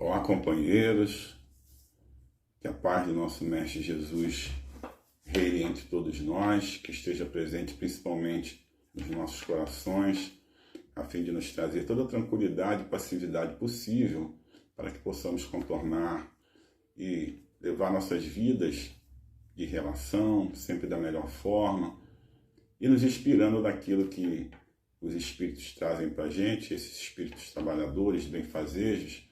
Olá, companheiros, que a paz do nosso Mestre Jesus reine entre todos nós, que esteja presente principalmente nos nossos corações, a fim de nos trazer toda a tranquilidade e passividade possível para que possamos contornar e levar nossas vidas de relação sempre da melhor forma e nos inspirando daquilo que os Espíritos trazem para a gente, esses Espíritos trabalhadores, benfazejos,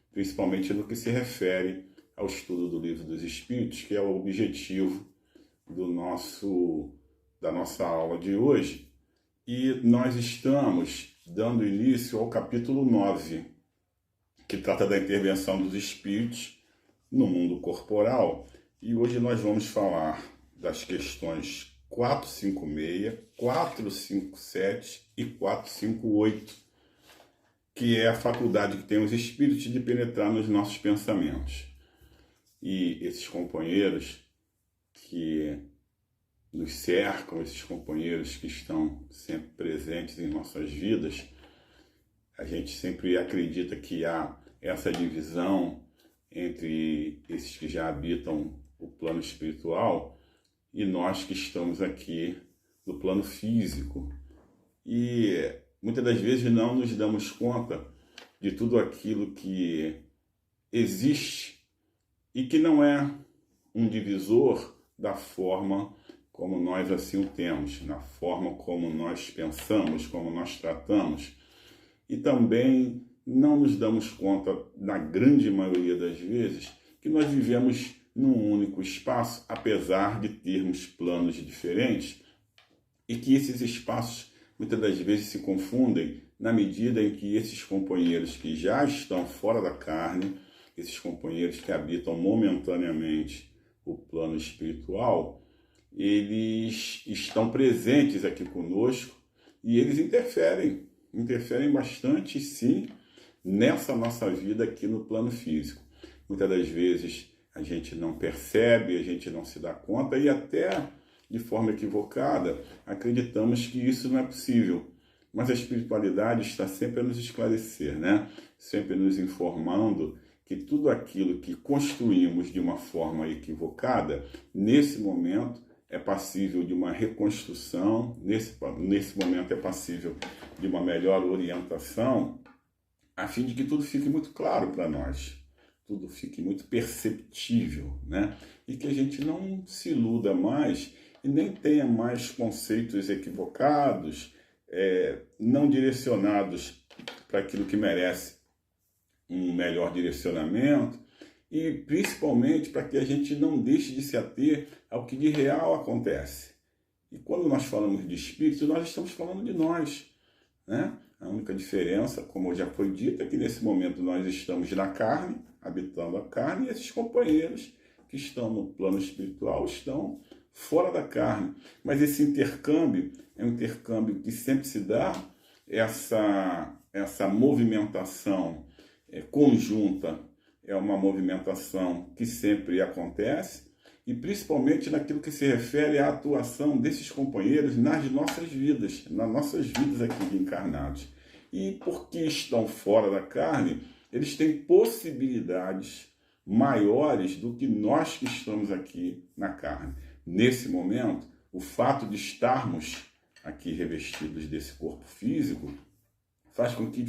principalmente no que se refere ao estudo do Livro dos Espíritos, que é o objetivo da nossa aula de hoje. E nós estamos dando início ao capítulo 9, que trata da intervenção dos espíritos no mundo corporal. E hoje nós vamos falar das questões 456, 457 e 458, que é a faculdade que tem os espíritos de penetrar nos nossos pensamentos. E esses companheiros que nos cercam, esses companheiros que estão sempre presentes em nossas vidas, a gente sempre acredita que há essa divisão entre esses que já habitam o plano espiritual e nós que estamos aqui no plano físico. E muitas das vezes não nos damos conta de tudo aquilo que existe e que não é um divisor da forma como nós assim o temos, na forma como nós pensamos, como nós tratamos. E também não nos damos conta, na grande maioria das vezes, que nós vivemos num único espaço, apesar de termos planos diferentes, e que esses espaços muitas das vezes se confundem na medida em que esses companheiros que já estão fora da carne, esses companheiros que habitam momentaneamente o plano espiritual, eles estão presentes aqui conosco e eles interferem bastante, sim, nessa nossa vida aqui no plano físico. Muitas das vezes a gente não percebe, a gente não se dá conta e até de forma equivocada, acreditamos que isso não é possível. Mas a espiritualidade está sempre a nos esclarecer, né? Sempre nos informando que tudo aquilo que construímos de uma forma equivocada, nesse momento é passível de uma reconstrução, nesse momento é passível de uma melhor orientação, a fim de que tudo fique muito claro para nós, tudo fique muito perceptível, né? E que a gente não se iluda mais e nem tenha mais conceitos equivocados, não direcionados para aquilo que merece um melhor direcionamento e principalmente para que a gente não deixe de se ater ao que de real acontece. E quando nós falamos de espírito, nós estamos falando de nós, né? A única diferença, como já foi dito, é que nesse momento nós estamos na carne, habitando a carne, e esses companheiros que estão no plano espiritual estão fora da carne. Mas esse intercâmbio é um intercâmbio que sempre se dá, essa movimentação conjunta é uma movimentação que sempre acontece, e principalmente naquilo que se refere à atuação desses companheiros nas nossas vidas aqui de encarnados. E porque estão fora da carne, eles têm possibilidades maiores do que nós que estamos aqui na carne. Nesse momento, o fato de estarmos aqui revestidos desse corpo físico faz com que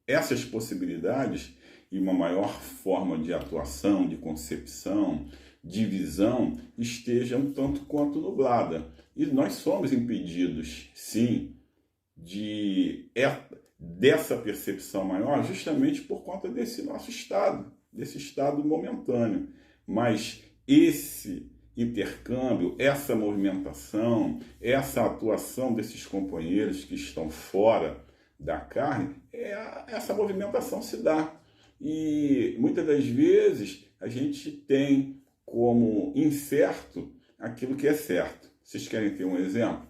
essas possibilidades e uma maior forma de atuação, de concepção, de visão, esteja um tanto quanto nublada. E nós somos impedidos, sim, dessa percepção maior justamente por conta desse nosso estado, desse estado momentâneo. Mas esse intercâmbio, essa movimentação, essa atuação desses companheiros que estão fora da carne, essa movimentação se dá. E muitas das vezes a gente tem como incerto aquilo que é certo. Vocês querem ter um exemplo?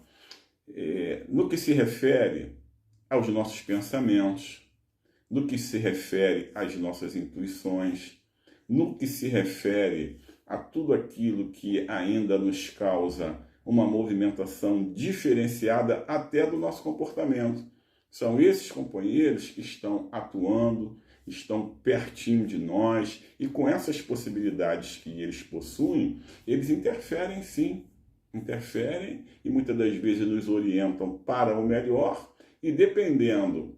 No que se refere aos nossos pensamentos, no que se refere às nossas intuições, no que se refere a tudo aquilo que ainda nos causa uma movimentação diferenciada até do nosso comportamento. São esses companheiros que estão atuando estão pertinho de nós, e com essas possibilidades que eles possuem, eles interferem sim, interferem e muitas das vezes nos orientam para o melhor, e dependendo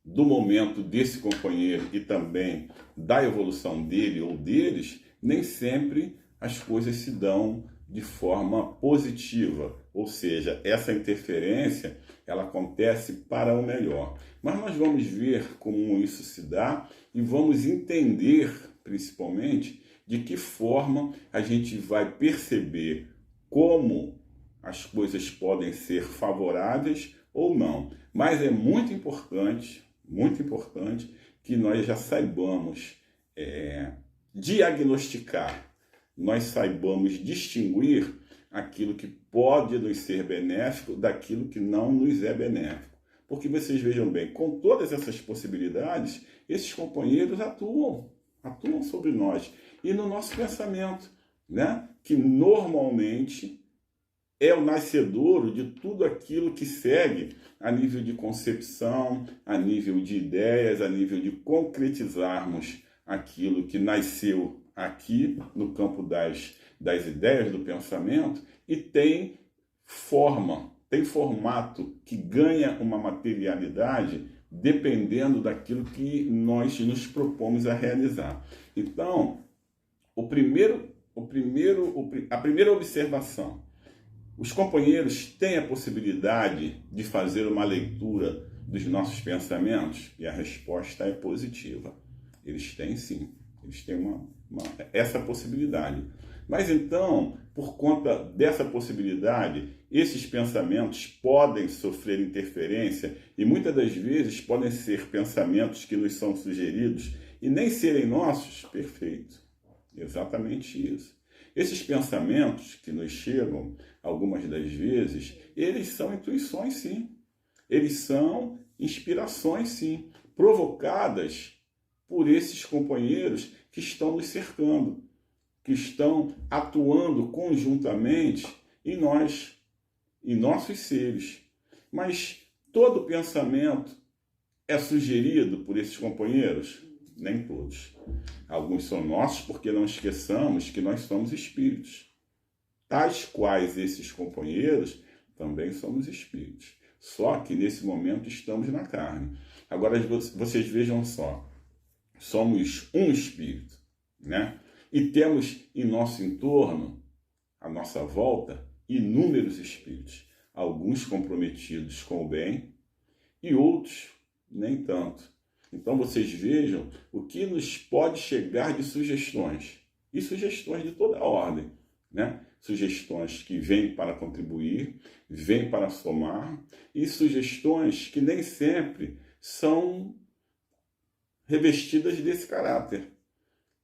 do momento desse companheiro e também da evolução dele ou deles, nem sempre as coisas se dão de forma positiva, ou seja, essa interferência ela acontece para o melhor. Mas nós vamos ver como isso se dá e vamos entender, principalmente, de que forma a gente vai perceber como as coisas podem ser favoráveis ou não. Mas é muito importante que nós já saibamos diagnosticar, nós saibamos distinguir aquilo que pode nos ser benéfico daquilo que não nos é benéfico. Porque vocês vejam bem, com todas essas possibilidades, esses companheiros atuam sobre nós e no nosso pensamento, né? Que normalmente é o nascedouro de tudo aquilo que segue a nível de concepção, a nível de ideias, a nível de concretizarmos aquilo que nasceu aqui no campo das ideias, do pensamento, e tem formato que ganha uma materialidade dependendo daquilo que nós nos propomos a realizar. Então, a primeira observação: os companheiros têm a possibilidade de fazer uma leitura dos nossos pensamentos? E a resposta é positiva. Eles têm sim, eles têm essa possibilidade. Mas então, por conta dessa possibilidade, esses pensamentos podem sofrer interferência e muitas das vezes podem ser pensamentos que nos são sugeridos e nem serem nossos. Perfeito, exatamente isso. Esses pensamentos que nos chegam, algumas das vezes, eles são intuições sim, eles são inspirações sim, provocadas por esses companheiros que estão nos cercando, que estão atuando conjuntamente em nós, em nossos seres. Mas todo pensamento é sugerido por esses companheiros? Nem todos. Alguns são nossos, porque não esqueçamos que nós somos espíritos. Tais quais esses companheiros, também somos espíritos. Só que nesse momento estamos na carne. Agora vocês vejam só, somos um espírito, né? E temos em nosso entorno, à nossa volta, inúmeros espíritos. Alguns comprometidos com o bem e outros nem tanto. Então vocês vejam o que nos pode chegar de sugestões. E sugestões de toda a ordem, né? Sugestões que vêm para contribuir, vêm para somar, e sugestões que nem sempre são revestidas desse caráter.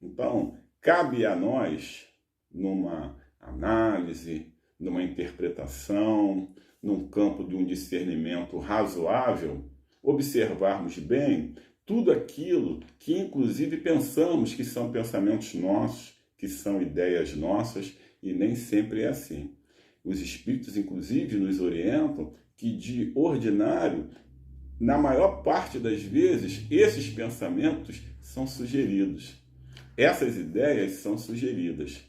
Então, cabe a nós, numa análise, numa interpretação, num campo de um discernimento razoável, observarmos bem tudo aquilo que, inclusive, pensamos que são pensamentos nossos, que são ideias nossas, e nem sempre é assim. Os espíritos, inclusive, nos orientam que, de ordinário, na maior parte das vezes, esses pensamentos são sugeridos. Essas ideias são sugeridas.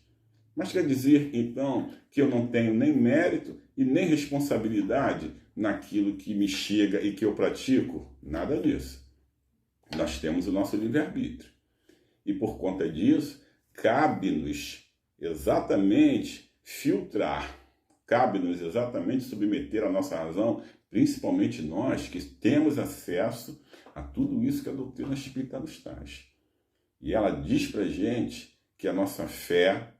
Mas quer dizer, então, que eu não tenho nem mérito e nem responsabilidade naquilo que me chega e que eu pratico? Nada disso. Nós temos o nosso livre-arbítrio. E por conta disso, cabe-nos exatamente filtrar, cabe-nos exatamente submeter a nossa razão, principalmente nós que temos acesso a tudo isso que a doutrina espírita nos traz. E ela diz para a gente que a nossa fé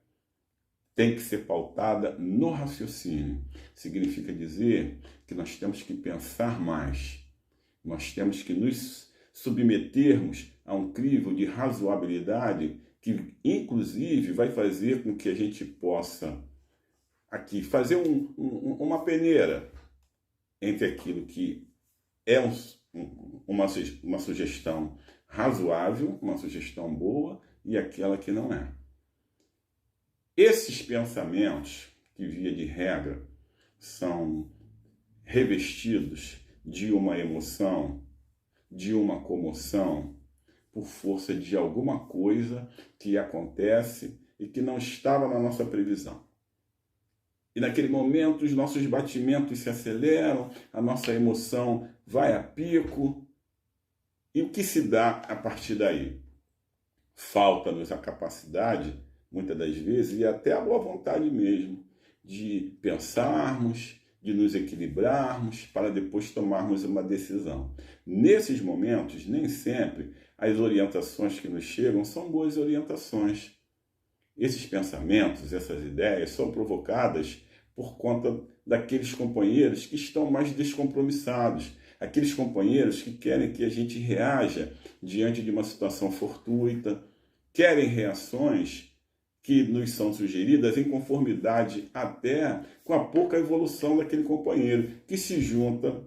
tem que ser pautada no raciocínio. Significa dizer que nós temos que pensar mais. Nós temos que nos submetermos a um crivo de razoabilidade que, inclusive, vai fazer com que a gente possa aqui fazer uma peneira entre aquilo que é uma sugestão razoável, uma sugestão boa, e aquela que não é. Esses pensamentos, que via de regra são revestidos de uma emoção, de uma comoção, por força de alguma coisa que acontece e que não estava na nossa previsão. E naquele momento os nossos batimentos se aceleram, a nossa emoção vai a pico. E o que se dá a partir daí? Falta-nos a capacidade, muitas das vezes, e até a boa vontade mesmo, de pensarmos, de nos equilibrarmos para depois tomarmos uma decisão. Nesses momentos, nem sempre as orientações que nos chegam são boas orientações. Esses pensamentos, essas ideias são provocadas por conta daqueles companheiros que estão mais descompromissados, aqueles companheiros que querem que a gente reaja diante de uma situação fortuita, querem reações que nos são sugeridas em conformidade até com a pouca evolução daquele companheiro, que se junta,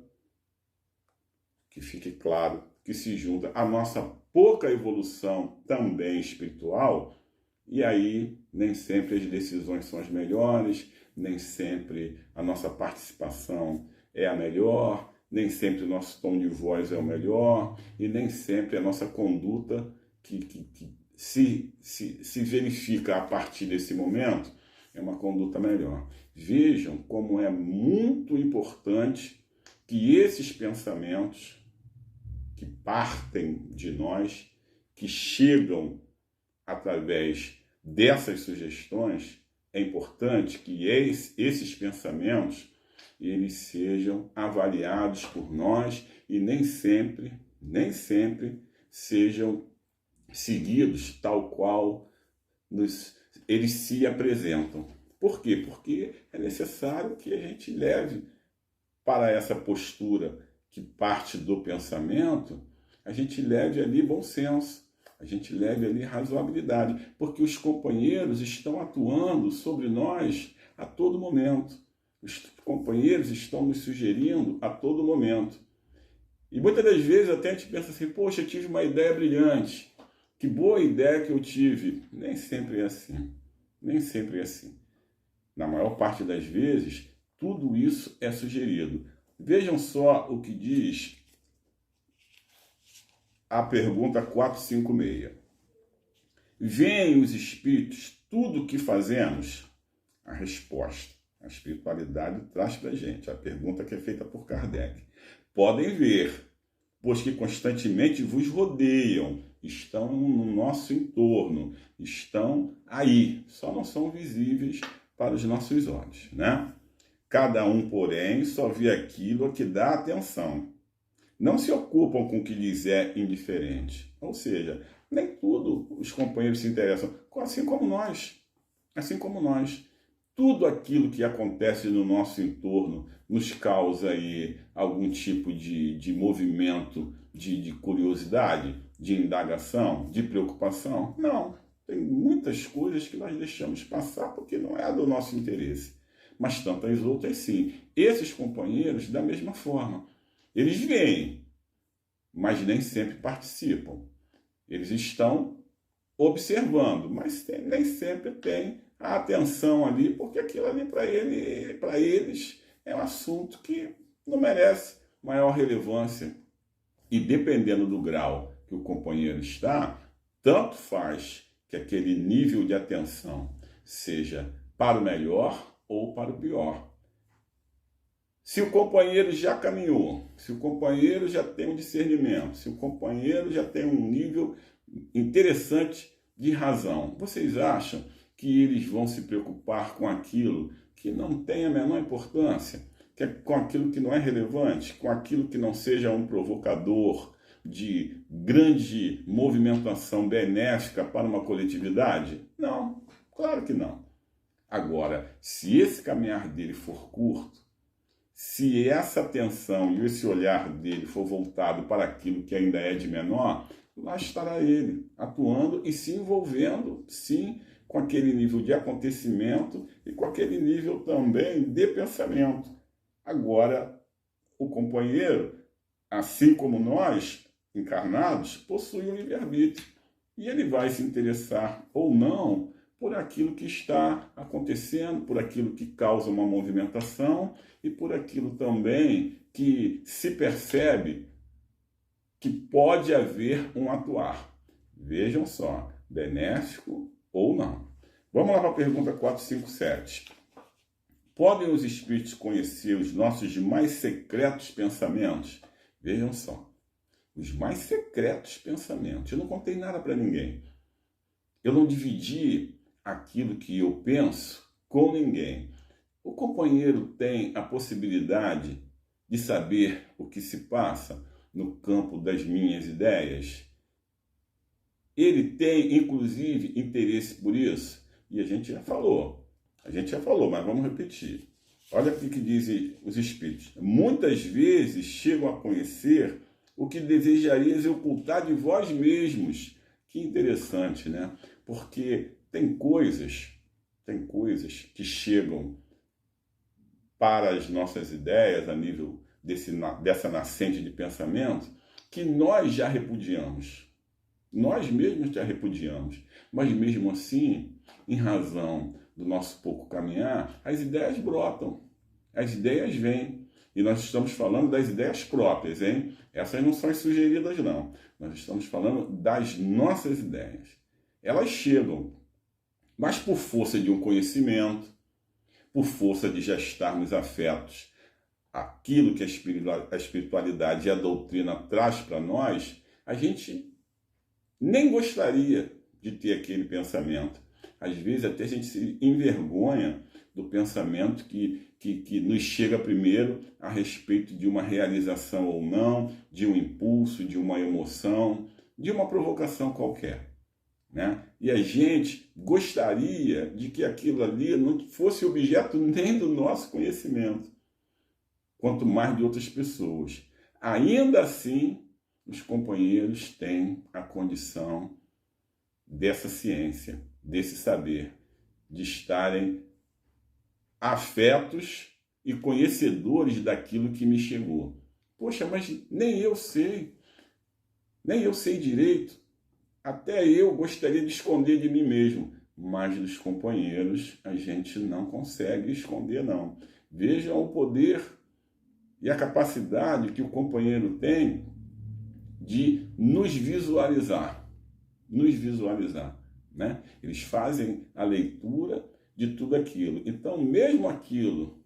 que fique claro, que se junta à nossa pouca evolução também espiritual, e aí nem sempre as decisões são as melhores, nem sempre a nossa participação é a melhor, nem sempre o nosso tom de voz é o melhor, e nem sempre a nossa conduta que se verifica a partir desse momento é uma conduta melhor. Vejam como é muito importante que esses pensamentos que partem de nós, que chegam através dessas sugestões, é importante que esses pensamentos eles sejam avaliados por nós e nem sempre sejam seguidos tal qual eles se apresentam. Por quê? Porque é necessário que a gente leve para essa postura que parte do pensamento, a gente leve ali bom senso, a gente leve ali razoabilidade, porque os companheiros estão atuando sobre nós a todo momento. Os companheiros estão nos sugerindo a todo momento. E muitas das vezes até a gente pensa assim, poxa, eu tive uma ideia brilhante, que boa ideia que eu tive. Nem sempre é assim, nem sempre é assim. Na maior parte das vezes, tudo isso é sugerido. Vejam só o que diz a pergunta 456. Veem os espíritos tudo o que fazemos? A resposta, a espiritualidade traz para a gente, a pergunta que é feita por Kardec. Podem ver, pois que constantemente vos rodeiam, estão no nosso entorno, estão aí, só não são visíveis para os nossos olhos, né? Cada um, porém, só vê aquilo a que dá atenção. Não se ocupam com o que lhes é indiferente. Ou seja, nem tudo os companheiros se interessam, assim como nós. Assim como nós. Tudo aquilo que acontece no nosso entorno nos causa aí algum tipo de movimento, de curiosidade, de indagação, de preocupação? Não. Tem muitas coisas que nós deixamos passar porque não é do nosso interesse. Mas tantas outras sim. Esses companheiros, da mesma forma. Eles veem, mas nem sempre participam. Eles estão observando, mas nem sempre tem a atenção ali, porque aquilo ali para eles é um assunto que não merece maior relevância. E dependendo do grau que o companheiro está, tanto faz que aquele nível de atenção seja para o melhor ou para o pior. Se o companheiro já caminhou, se o companheiro já tem um discernimento, se o companheiro já tem um nível interessante de razão, vocês acham que eles vão se preocupar com aquilo que não tem a menor importância, com aquilo que não é relevante, com aquilo que não seja um provocador de grande movimentação benéfica para uma coletividade? Não, claro que não. Agora, se esse caminhar dele for curto, se essa atenção e esse olhar dele for voltado para aquilo que ainda é de menor, lá estará ele, atuando e se envolvendo, sim, com aquele nível de acontecimento e com aquele nível também de pensamento. Agora, o companheiro, assim como nós, encarnados, possui um livre-arbítrio. E ele vai se interessar ou não por aquilo que está acontecendo, por aquilo que causa uma movimentação e por aquilo também que se percebe que pode haver um atuar. Vejam só, benéfico ou não. Vamos lá para a pergunta 457. Podem os espíritos conhecer os nossos mais secretos pensamentos? Vejam só, os mais secretos pensamentos. Eu não contei nada para ninguém. Eu não dividi aquilo que eu penso com ninguém. O companheiro tem a possibilidade de saber o que se passa no campo das minhas ideias? Ele tem, inclusive, interesse por isso? E a gente já falou, mas vamos repetir. Olha o que dizem os espíritos. Muitas vezes chegam a conhecer o que desejarias ocultar de vós mesmos. Que interessante, né? Porque tem coisas que chegam para as nossas ideias a nível dessa nascente de pensamento que nós já repudiamos. Nós mesmos já repudiamos. Mas mesmo assim, em razão do nosso pouco caminhar, as ideias brotam, as ideias vêm. E nós estamos falando das ideias próprias, hein? Essas não são as sugeridas, não. Nós estamos falando das nossas ideias. Elas chegam, mas por força de um conhecimento, por força de já estarmos afetos àquilo que a espiritualidade e a doutrina traz para nós, a gente nem gostaria de ter aquele pensamento. Às vezes até a gente se envergonha do pensamento que nos chega primeiro a respeito de uma realização ou não, de um impulso, de uma emoção, de uma provocação qualquer, né? E a gente gostaria de que aquilo ali não fosse objeto nem do nosso conhecimento, quanto mais de outras pessoas. Ainda assim, os companheiros têm a condição dessa ciência, desse saber, de estarem afetos e conhecedores daquilo que me chegou. Poxa, mas nem eu sei direito. Até eu gostaria de esconder de mim mesmo, mas dos companheiros a gente não consegue esconder, não. Vejam o poder e a capacidade que o companheiro tem de nos visualizar, né? Eles fazem a leitura de tudo aquilo. Então, mesmo aquilo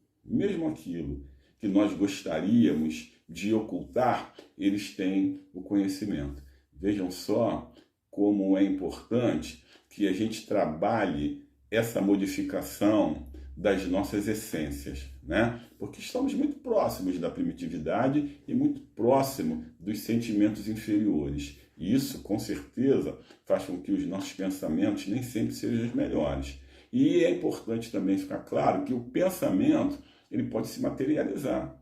que nós gostaríamos de ocultar, eles têm o conhecimento. Vejam só como é importante que a gente trabalhe essa modificação das nossas essências, né? Porque estamos muito próximos da primitividade e muito próximo dos sentimentos inferiores. E isso, com certeza, faz com que os nossos pensamentos nem sempre sejam os melhores. E é importante também ficar claro que o pensamento ele pode se materializar.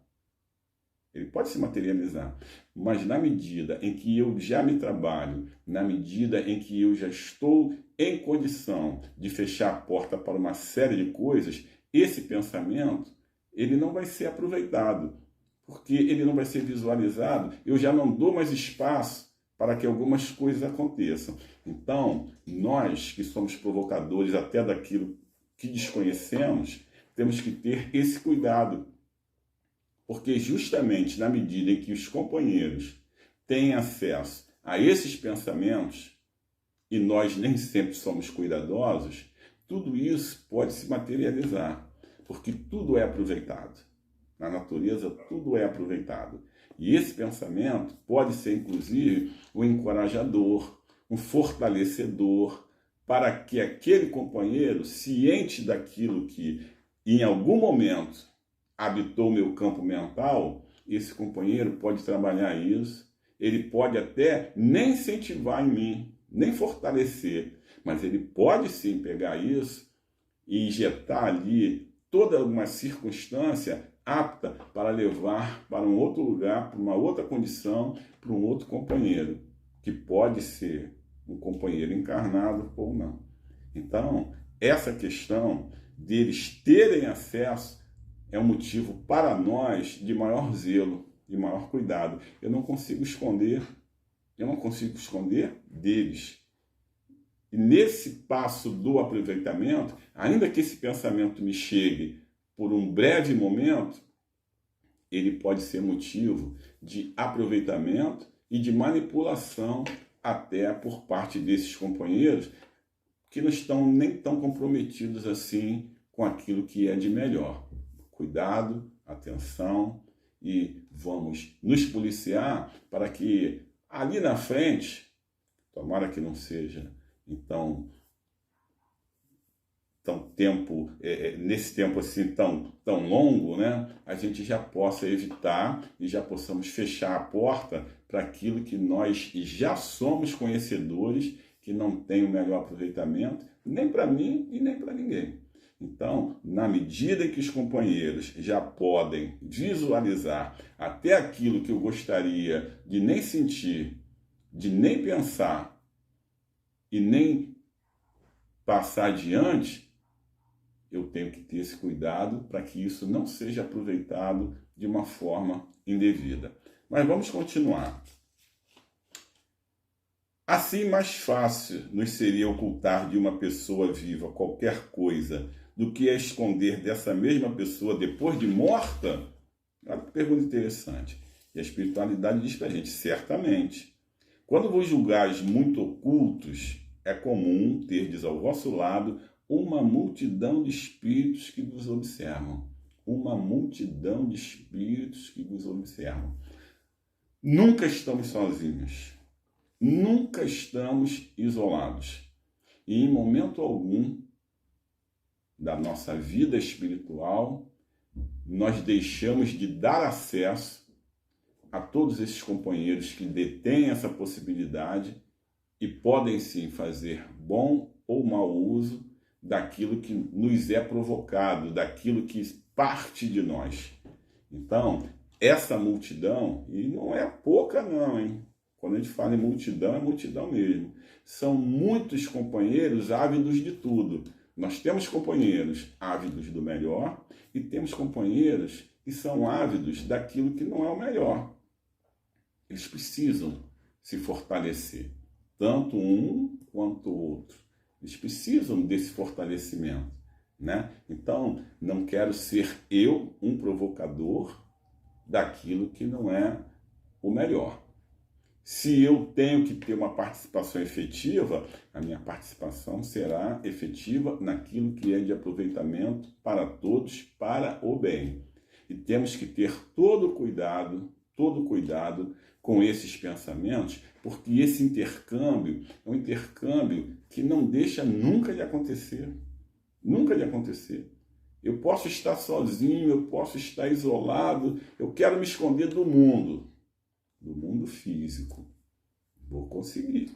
Ele pode se materializar, mas na medida em que eu já me trabalho, na medida em que eu já estou em condição de fechar a porta para uma série de coisas, esse pensamento ele não vai ser aproveitado, porque ele não vai ser visualizado, eu já não dou mais espaço para que algumas coisas aconteçam. Então, nós que somos provocadores até daquilo que desconhecemos, temos que ter esse cuidado. Porque justamente na medida em que os companheiros têm acesso a esses pensamentos, e nós nem sempre somos cuidadosos, tudo isso pode se materializar, porque tudo é aproveitado. Na natureza, tudo é aproveitado. E esse pensamento pode ser, inclusive, um encorajador, um fortalecedor, para que aquele companheiro, ciente daquilo que em algum momento habitou meu campo mental, esse companheiro pode trabalhar isso, ele pode até nem incentivar em mim, nem fortalecer, mas ele pode sim pegar isso e injetar ali toda uma circunstância apta para levar para um outro lugar, para uma outra condição, para um outro companheiro, que pode ser um companheiro encarnado ou não. Então, essa questão deles terem acesso é um motivo para nós de maior zelo, de maior cuidado. Eu não consigo esconder deles. E nesse passo do aproveitamento, ainda que esse pensamento me chegue por um breve momento, ele pode ser motivo de aproveitamento e de manipulação até por parte desses companheiros que não estão nem tão comprometidos assim com aquilo que é de melhor. Cuidado, atenção, e vamos nos policiar para que ali na frente, tomara que não seja então nesse tempo assim tão longo, né, a gente já possa evitar e já possamos fechar a porta para aquilo que nós já somos conhecedores, que não tem o melhor aproveitamento, nem para mim e nem para ninguém. Então, na medida em que os companheiros já podem visualizar até aquilo que eu gostaria de nem sentir, de nem pensar e nem passar adiante, eu tenho que ter esse cuidado para que isso não seja aproveitado de uma forma indevida. Mas vamos continuar. Assim, mais fácil nos seria ocultar de uma pessoa viva qualquer coisa do que esconder dessa mesma pessoa depois de morta? Olha que pergunta interessante. E a espiritualidade diz para a gente, certamente. Quando vos julgais muito ocultos, é comum terdes ao vosso lado uma multidão de espíritos que vos observam. Uma multidão de espíritos que vos observam. Nunca estamos sozinhos. Nunca estamos isolados. E em momento algum da nossa vida espiritual, nós deixamos de dar acesso a todos esses companheiros que detêm essa possibilidade e podem sim fazer bom ou mau uso daquilo que nos é provocado, daquilo que parte de nós. Então, essa multidão, e não é pouca não, hein? Quando a gente fala em multidão, é multidão mesmo. São muitos companheiros ávidos de tudo. Nós temos companheiros ávidos do melhor e temos companheiros que são ávidos daquilo que não é o melhor. Eles precisam se fortalecer, tanto um quanto o outro. Eles precisam desse fortalecimento, né? Então, não quero ser eu um provocador daquilo que não é o melhor. Se eu tenho que ter uma participação efetiva, a minha participação será efetiva naquilo que é de aproveitamento para todos, para o bem. E temos que ter todo cuidado com esses pensamentos, porque esse intercâmbio é um intercâmbio que não deixa nunca de acontecer. Nunca de acontecer. Eu posso estar sozinho, eu posso estar isolado, eu quero me esconder do mundo físico. Vou conseguir.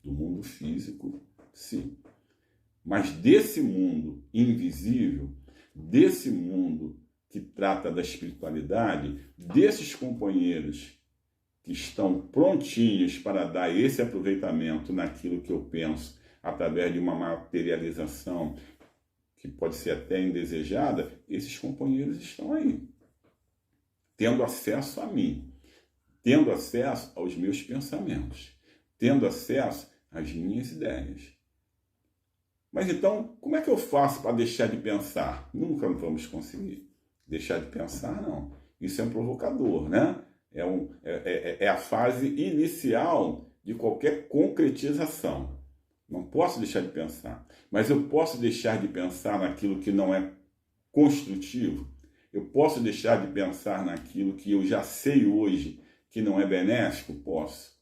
Do mundo físico, sim. Mas desse mundo invisível, desse mundo que trata da espiritualidade, desses companheiros que estão prontinhos para dar esse aproveitamento naquilo que eu penso, através de uma materialização que pode ser até indesejada, esses companheiros estão aí, tendo acesso a mim, tendo acesso aos meus pensamentos, tendo acesso às minhas ideias. Mas então, como é que eu faço para deixar de pensar? Nunca vamos conseguir. Deixar de pensar, não. Isso é um provocador, né? É a fase inicial de qualquer concretização. Não posso deixar de pensar. Mas eu posso deixar de pensar naquilo que não é construtivo. Eu posso deixar de pensar naquilo que eu já sei hoje que não é benéfico? Posso.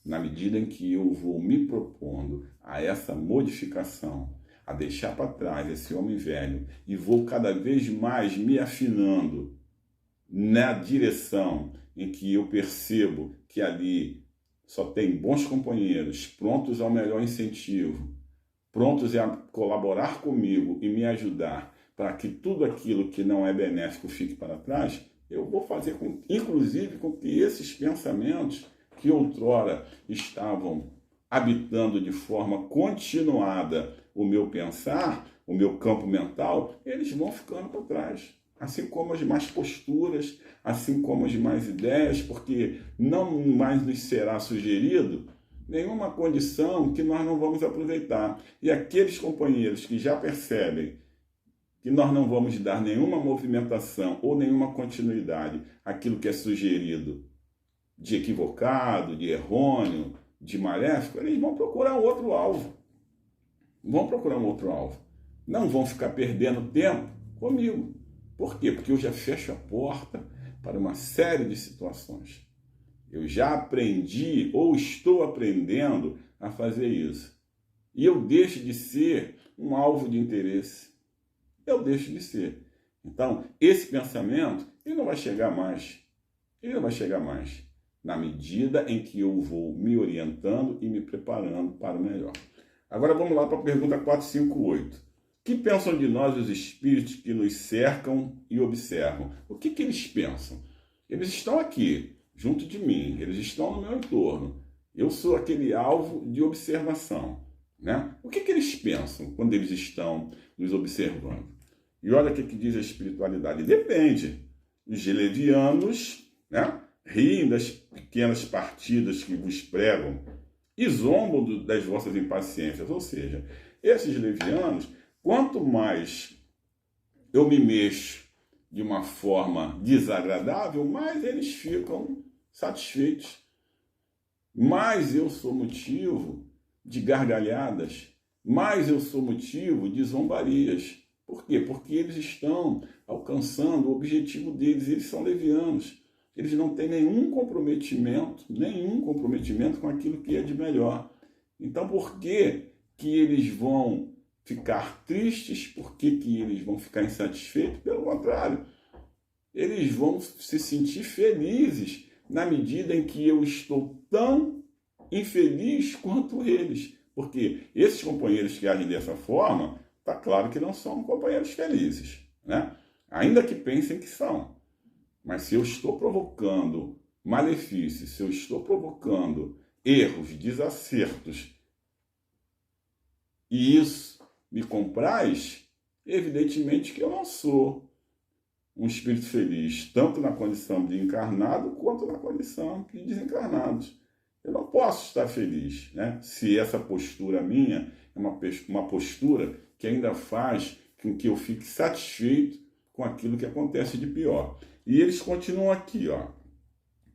Na medida em que eu vou me propondo a essa modificação, a deixar para trás esse homem velho e vou cada vez mais me afinando na direção em que eu percebo que ali só tem bons companheiros, prontos ao melhor incentivo, prontos a colaborar comigo e me ajudar para que tudo aquilo que não é benéfico fique para trás, eu vou fazer, inclusive, com que esses pensamentos que outrora estavam habitando de forma continuada o meu pensar, o meu campo mental, eles vão ficando para trás. Assim como as más posturas, assim como as más ideias, porque não mais nos será sugerido nenhuma condição que nós não vamos aproveitar. E aqueles companheiros que já percebem que nós não vamos dar nenhuma movimentação ou nenhuma continuidade àquilo que é sugerido de equivocado, de errôneo, de maléfico, eles vão procurar outro alvo. Vão procurar um outro alvo. Não vão ficar perdendo tempo comigo. Por quê? Porque eu já fecho a porta para uma série de situações. Eu já aprendi ou estou aprendendo a fazer isso. E eu deixo de ser um alvo de interesse. Eu deixo de ser. Então, esse pensamento, ele não vai chegar mais. Ele não vai chegar mais. Na medida em que eu vou me orientando e me preparando para o melhor. Agora vamos lá para a pergunta 458. O que pensam de nós os espíritos que nos cercam e observam? O que eles pensam? Eles estão aqui, junto de mim, eles estão no meu entorno. Eu sou aquele alvo de observação, né? O que eles pensam quando eles estão nos observando? E olha o que diz a espiritualidade. Depende. Os levianos, né, riem das pequenas partidas que vos pregam e zombam das vossas impaciências. Ou seja, esses levianos, quanto mais eu me mexo de uma forma desagradável, mais eles ficam satisfeitos. Mais eu sou motivo de gargalhadas, mais eu sou motivo de zombarias. Por quê? Porque eles estão alcançando o objetivo deles, eles são levianos. Eles não têm nenhum comprometimento com aquilo que é de melhor. Então, por que eles vão ficar tristes? Por que eles vão ficar insatisfeitos? Pelo contrário, eles vão se sentir felizes na medida em que eu estou tão infeliz quanto eles. Porque esses companheiros que agem dessa forma, está claro que não são companheiros felizes, né? Ainda que pensem que são. Mas se eu estou provocando malefícios, se eu estou provocando erros, desacertos, e isso me compraz, evidentemente que eu não sou um espírito feliz, tanto na condição de encarnado quanto na condição de desencarnados. Eu não posso estar feliz, né? Se essa postura minha é uma postura que ainda faz com que eu fique satisfeito com aquilo que acontece de pior. E eles continuam aqui, ó.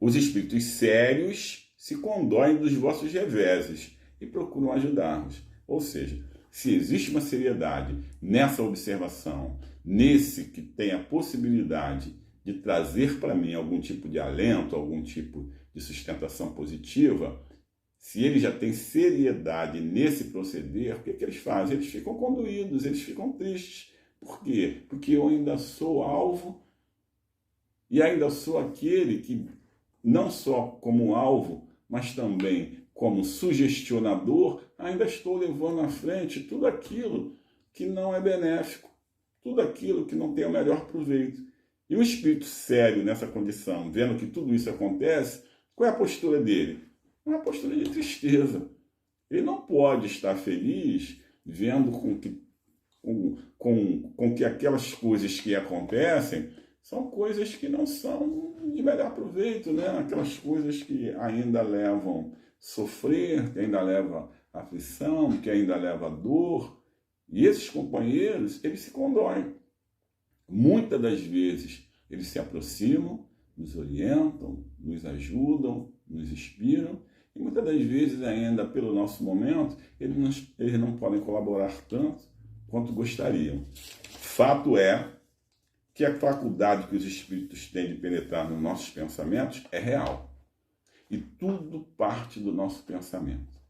Os espíritos sérios se condoem dos vossos reveses e procuram ajudar-nos. Ou seja, se existe uma seriedade nessa observação, nesse que tem a possibilidade de trazer para mim algum tipo de alento, algum tipo de sustentação positiva, se ele já tem seriedade nesse proceder, o que eles fazem? Eles ficam conduídos, eles ficam tristes. Por quê? Porque eu ainda sou alvo e ainda sou aquele que, não só como alvo, mas também como sugestionador, ainda estou levando à frente tudo aquilo que não é benéfico, tudo aquilo que não tem o melhor proveito. E o espírito sério nessa condição, vendo que tudo isso acontece, qual é a postura dele? Uma postura de tristeza. Ele não pode estar feliz vendo com que aquelas coisas que acontecem são coisas que não são de melhor proveito, né? Aquelas coisas que ainda levam sofrer, que ainda leva aflição, que ainda leva dor. E esses companheiros, eles se condoem. Muitas das vezes eles se aproximam, nos orientam, nos ajudam, nos inspiram, e muitas das vezes ainda pelo nosso momento eles não podem colaborar tanto quanto gostariam. Fato é que a faculdade que os espíritos têm de penetrar nos nossos pensamentos é real. E tudo parte do nosso pensamento.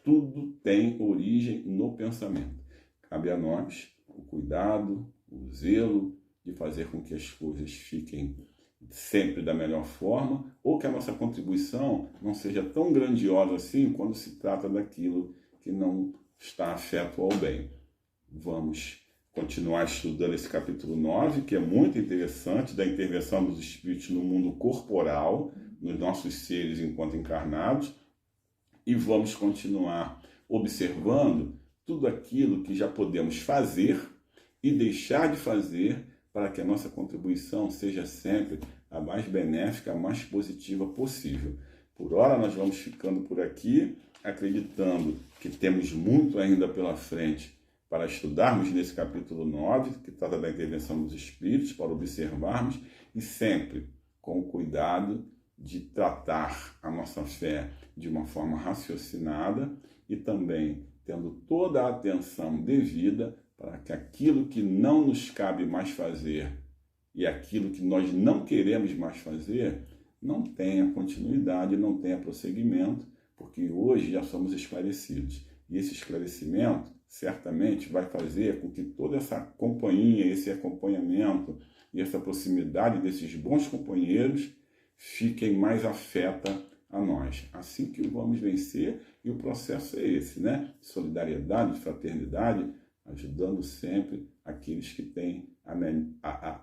Tudo tem origem no pensamento. Cabe a nós o cuidado, o zelo de fazer com que as coisas fiquem sempre da melhor forma, ou que a nossa contribuição não seja tão grandiosa assim quando se trata daquilo que não está afeto ao bem. Vamos continuar estudando esse capítulo 9, que é muito interessante, da intervenção dos espíritos no mundo corporal, nos nossos seres enquanto encarnados, e vamos continuar observando tudo aquilo que já podemos fazer e deixar de fazer para que a nossa contribuição seja sempre a mais benéfica, a mais positiva possível. Por hora, nós vamos ficando por aqui, acreditando que temos muito ainda pela frente para estudarmos nesse capítulo 9, que trata da intervenção dos espíritos, para observarmos, e sempre com o cuidado de tratar a nossa fé de uma forma raciocinada e também tendo toda a atenção devida para que aquilo que não nos cabe mais fazer e aquilo que nós não queremos mais fazer não tenha continuidade, não tenha prosseguimento, porque hoje já somos esclarecidos. E esse esclarecimento certamente vai fazer com que toda essa companhia, esse acompanhamento e essa proximidade desses bons companheiros fiquem mais afeta a nós. Assim que vamos vencer, e o processo é esse, né? Solidariedade, fraternidade, ajudando sempre aqueles que têm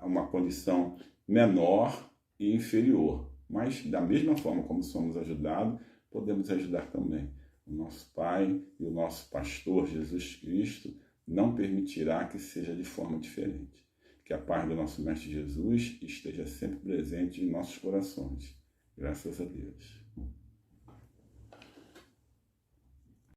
uma condição menor e inferior. Mas, da mesma forma como somos ajudados, podemos ajudar também. O nosso Pai e o nosso Pastor Jesus Cristo não permitirá que seja de forma diferente. Que a paz do nosso Mestre Jesus esteja sempre presente em nossos corações. Graças a Deus.